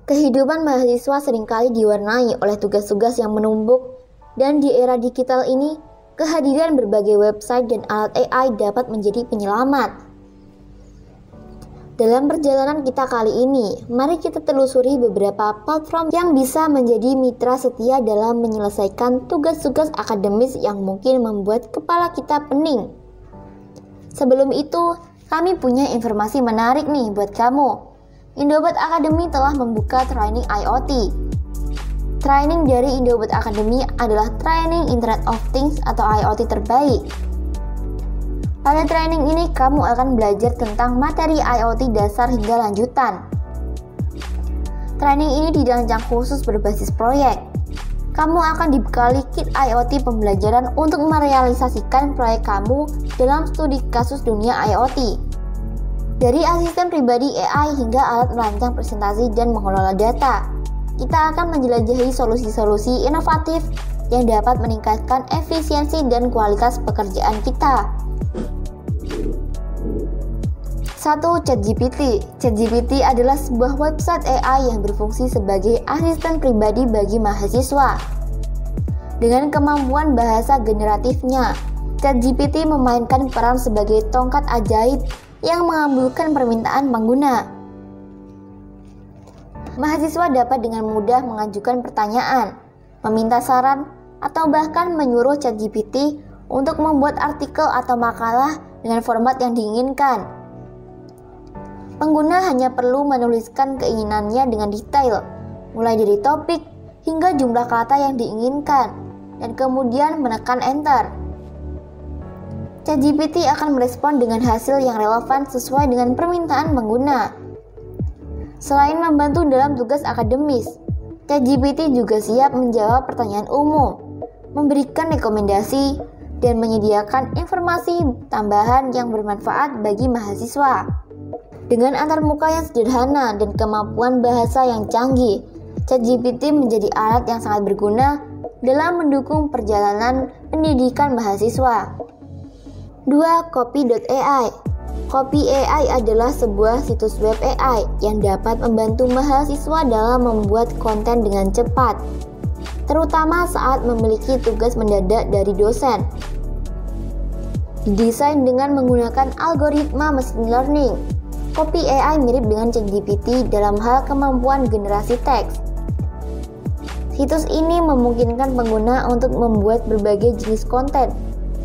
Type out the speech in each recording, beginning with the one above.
Kehidupan mahasiswa seringkali diwarnai oleh tugas-tugas yang menumpuk, dan di era digital ini, kehadiran berbagai website dan alat AI dapat menjadi penyelamat. Dalam perjalanan kita kali ini, mari kita telusuri beberapa platform yang bisa menjadi mitra setia dalam menyelesaikan tugas-tugas akademis yang mungkin membuat kepala kita pening. Sebelum itu, kami punya informasi menarik nih buat kamu. Indobot Academy telah membuka training IoT. Training dari Indobot Academy adalah training Internet of Things atau IoT terbaik. Pada training ini, kamu akan belajar tentang materi IoT dasar hingga lanjutan. Training ini dirancang khusus berbasis proyek. Kamu akan dibekali kit IoT pembelajaran untuk merealisasikan proyek kamu dalam studi kasus dunia IoT. Dari asisten pribadi AI hingga alat merancang presentasi dan mengelola data, kita akan menjelajahi solusi-solusi inovatif yang dapat meningkatkan efisiensi dan kualitas pekerjaan kita. 1. ChatGPT. ChatGPT adalah sebuah website AI yang berfungsi sebagai asisten pribadi bagi mahasiswa. Dengan kemampuan bahasa generatifnya, ChatGPT memainkan peran sebagai tongkat ajaib yang mengabulkan permintaan pengguna. Mahasiswa dapat dengan mudah mengajukan pertanyaan, meminta saran, atau bahkan menyuruh ChatGPT untuk membuat artikel atau makalah dengan format yang diinginkan. Pengguna hanya perlu menuliskan keinginannya dengan detail, mulai dari topik hingga jumlah kata yang diinginkan, dan kemudian menekan enter. ChatGPT akan merespon dengan hasil yang relevan sesuai dengan permintaan pengguna. Selain membantu dalam tugas akademis, ChatGPT juga siap menjawab pertanyaan umum, memberikan rekomendasi, dan menyediakan informasi tambahan yang bermanfaat bagi mahasiswa. Dengan antarmuka yang sederhana dan kemampuan bahasa yang canggih, ChatGPT menjadi alat yang sangat berguna dalam mendukung perjalanan pendidikan mahasiswa. 2. Copy.ai. Copy.ai adalah sebuah situs web AI yang dapat membantu mahasiswa dalam membuat konten dengan cepat, terutama saat memiliki tugas mendadak dari dosen. Didesain dengan menggunakan algoritma machine learning, Copy.ai mirip dengan ChatGPT dalam hal kemampuan generasi teks. Situs ini memungkinkan pengguna untuk membuat berbagai jenis konten,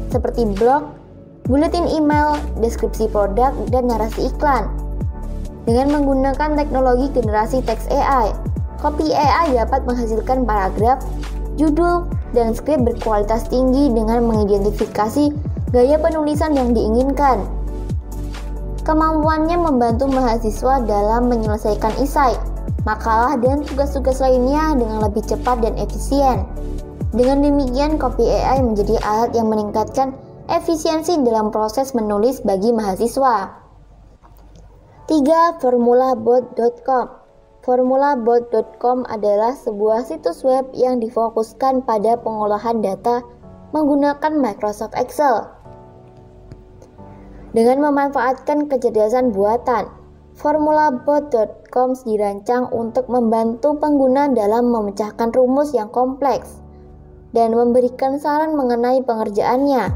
seperti blog, buletin email, deskripsi produk, dan narasi iklan. Dengan menggunakan teknologi generasi teks AI, Copy.ai dapat menghasilkan paragraf, judul, dan skrip berkualitas tinggi dengan mengidentifikasi gaya penulisan yang diinginkan. Kemampuannya membantu mahasiswa dalam menyelesaikan esai, makalah, dan tugas-tugas lainnya dengan lebih cepat dan efisien. Dengan demikian, Copy.ai menjadi alat yang meningkatkan efisiensi dalam proses menulis bagi mahasiswa. 3. Formulabot.com. Formulabot.com adalah sebuah situs web yang difokuskan pada pengolahan data menggunakan Microsoft Excel. Dengan memanfaatkan kecerdasan buatan, Formulabot.com dirancang untuk membantu pengguna dalam memecahkan rumus yang kompleks dan memberikan saran mengenai pengerjaannya.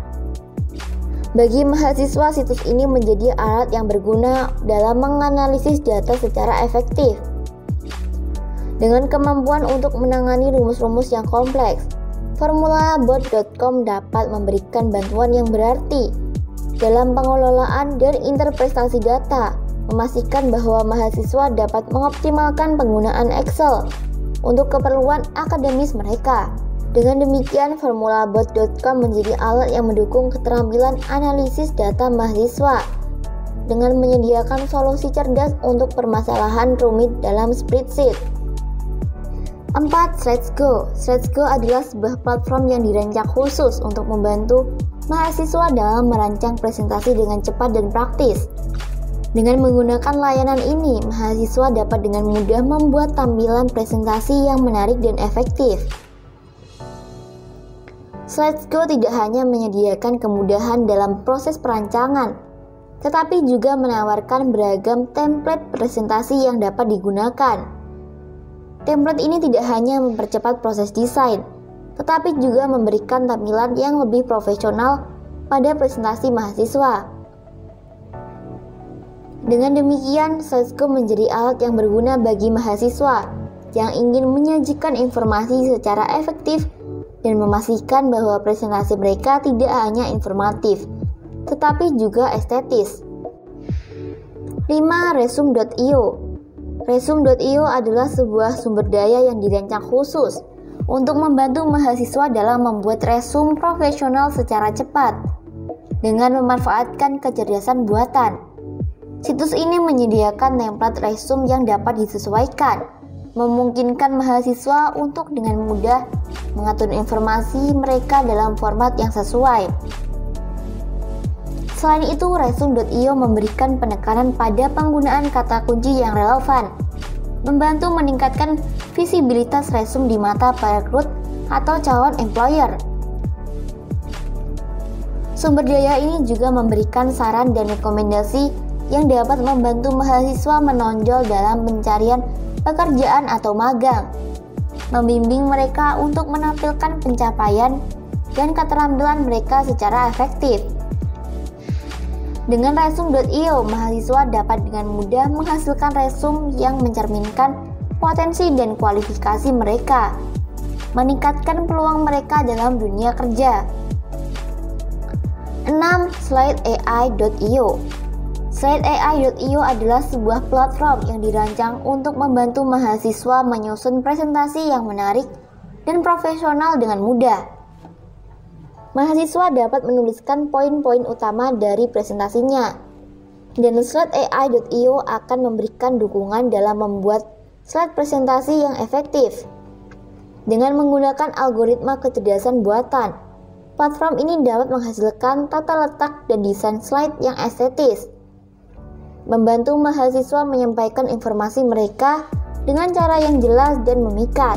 Bagi mahasiswa, situs ini menjadi alat yang berguna dalam menganalisis data secara efektif. Dengan kemampuan untuk menangani rumus-rumus yang kompleks, Formulabot.com dapat memberikan bantuan yang berarti dalam pengelolaan dan interpretasi data, memastikan bahwa mahasiswa dapat mengoptimalkan penggunaan Excel untuk keperluan akademis mereka. Dengan demikian, Formulabot.com menjadi alat yang mendukung keterampilan analisis data mahasiswa dengan menyediakan solusi cerdas untuk permasalahan rumit dalam spreadsheet. 4. Slides.go. Slides.go adalah sebuah platform yang dirancang khusus untuk membantu mahasiswa dalam merancang presentasi dengan cepat dan praktis. Dengan menggunakan layanan ini, mahasiswa dapat dengan mudah membuat tampilan presentasi yang menarik dan efektif. Slides.go tidak hanya menyediakan kemudahan dalam proses perancangan, tetapi juga menawarkan beragam template presentasi yang dapat digunakan. Template ini tidak hanya mempercepat proses desain, tetapi juga memberikan tampilan yang lebih profesional pada presentasi mahasiswa. Dengan demikian, slideshow menjadi alat yang berguna bagi mahasiswa yang ingin menyajikan informasi secara efektif dan memastikan bahwa presentasi mereka tidak hanya informatif, tetapi juga estetis. 5. Resume.io. Resume.io adalah sebuah sumber daya yang dirancang khusus untuk membantu mahasiswa dalam membuat resume profesional secara cepat dengan memanfaatkan kecerdasan buatan. Situs ini menyediakan template resume yang dapat disesuaikan, memungkinkan mahasiswa untuk dengan mudah mengatur informasi mereka dalam format yang sesuai. Selain itu, resume.io memberikan penekanan pada penggunaan kata kunci yang relevan, membantu meningkatkan visibilitas resume di mata perekrut atau calon employer. Sumber daya ini juga memberikan saran dan rekomendasi yang dapat membantu mahasiswa menonjol dalam pencarian pekerjaan atau magang, membimbing mereka untuk menampilkan pencapaian dan keterampilan mereka secara efektif. Dengan resume.io, mahasiswa dapat dengan mudah menghasilkan resume yang mencerminkan potensi dan kualifikasi mereka, meningkatkan peluang mereka dalam dunia kerja. 6. Slideai.io. Slideai.io adalah sebuah platform yang dirancang untuk membantu mahasiswa menyusun presentasi yang menarik dan profesional dengan mudah. Mahasiswa dapat menuliskan poin-poin utama dari presentasinya, dan Slideai.io akan memberikan dukungan dalam membuat slide presentasi yang efektif. Dengan menggunakan algoritma kecerdasan buatan, platform ini dapat menghasilkan tata letak dan desain slide yang estetis, membantu mahasiswa menyampaikan informasi mereka dengan cara yang jelas dan memikat.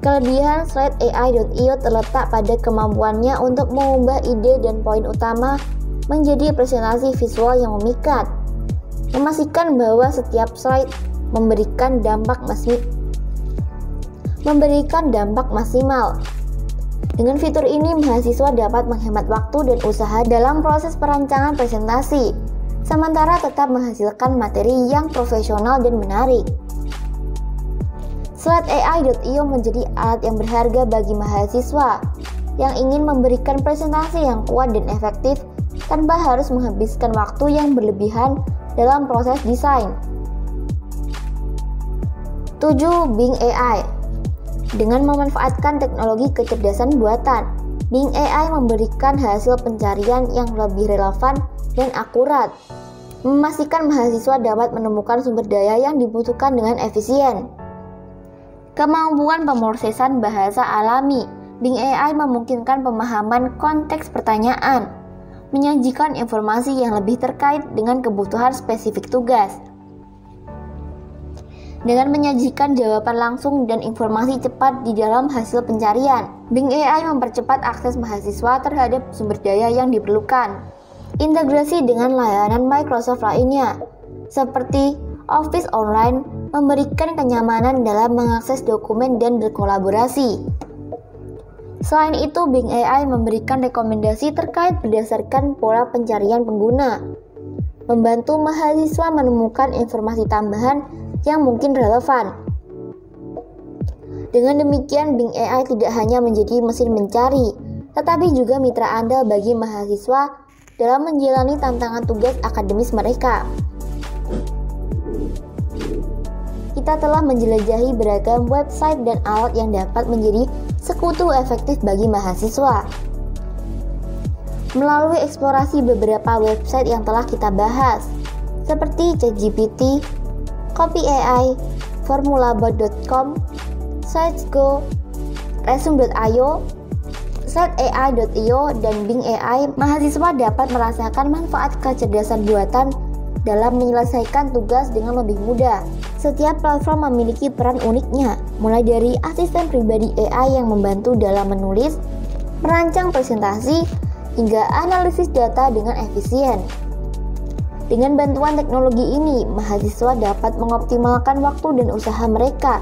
Kelebihan Slideai.io terletak pada kemampuannya untuk mengubah ide dan poin utama menjadi presentasi visual yang memikat, memastikan bahwa setiap slide memberikan dampak maksimal. Dengan fitur ini, mahasiswa dapat menghemat waktu dan usaha dalam proses perancangan presentasi, sementara tetap menghasilkan materi yang profesional dan menarik. Slideai.io menjadi alat yang berharga bagi mahasiswa yang ingin memberikan presentasi yang kuat dan efektif tanpa harus menghabiskan waktu yang berlebihan dalam proses desain. 7. Bing AI. Dengan memanfaatkan teknologi kecerdasan buatan, Bing AI memberikan hasil pencarian yang lebih relevan dan akurat, memastikan mahasiswa dapat menemukan sumber daya yang dibutuhkan dengan efisien. Kemampuan pemrosesan bahasa alami. Bing AI memungkinkan pemahaman konteks pertanyaan, menyajikan informasi yang lebih terkait dengan kebutuhan spesifik tugas. Dengan menyajikan jawaban langsung dan informasi cepat di dalam hasil pencarian, Bing AI mempercepat akses mahasiswa terhadap sumber daya yang diperlukan. Integrasi dengan layanan Microsoft lainnya, seperti Office Online, memberikan kenyamanan dalam mengakses dokumen dan berkolaborasi. Selain itu, Bing AI memberikan rekomendasi terkait berdasarkan pola pencarian pengguna, membantu mahasiswa menemukan informasi tambahan yang mungkin relevan. Dengan demikian, Bing AI tidak hanya menjadi mesin mencari, tetapi juga mitra Anda bagi mahasiswa dalam menjalani tantangan tugas akademis mereka. Kita telah menjelajahi beragam website dan alat yang dapat menjadi sekutu efektif bagi mahasiswa. Melalui eksplorasi beberapa website yang telah kita bahas, seperti ChatGPT, CopyAI, Formulabot.com, Slidesgo, Resume.io, Slideai.io, dan Bing AI, mahasiswa dapat merasakan manfaat kecerdasan buatan dalam menyelesaikan tugas dengan lebih mudah. Setiap platform memiliki peran uniknya, mulai dari asisten pribadi AI yang membantu dalam menulis, merancang presentasi, hingga analisis data dengan efisien. Dengan bantuan teknologi ini, mahasiswa dapat mengoptimalkan waktu dan usaha mereka,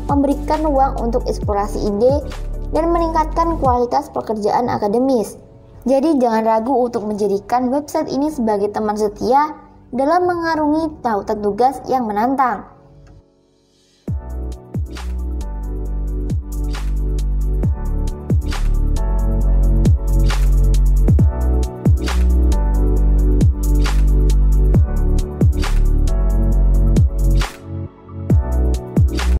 memberikan ruang untuk eksplorasi ide, dan meningkatkan kualitas pekerjaan akademis. Jadi jangan ragu untuk menjadikan website ini sebagai teman setia dalam mengarungi tautan tugas yang menantang.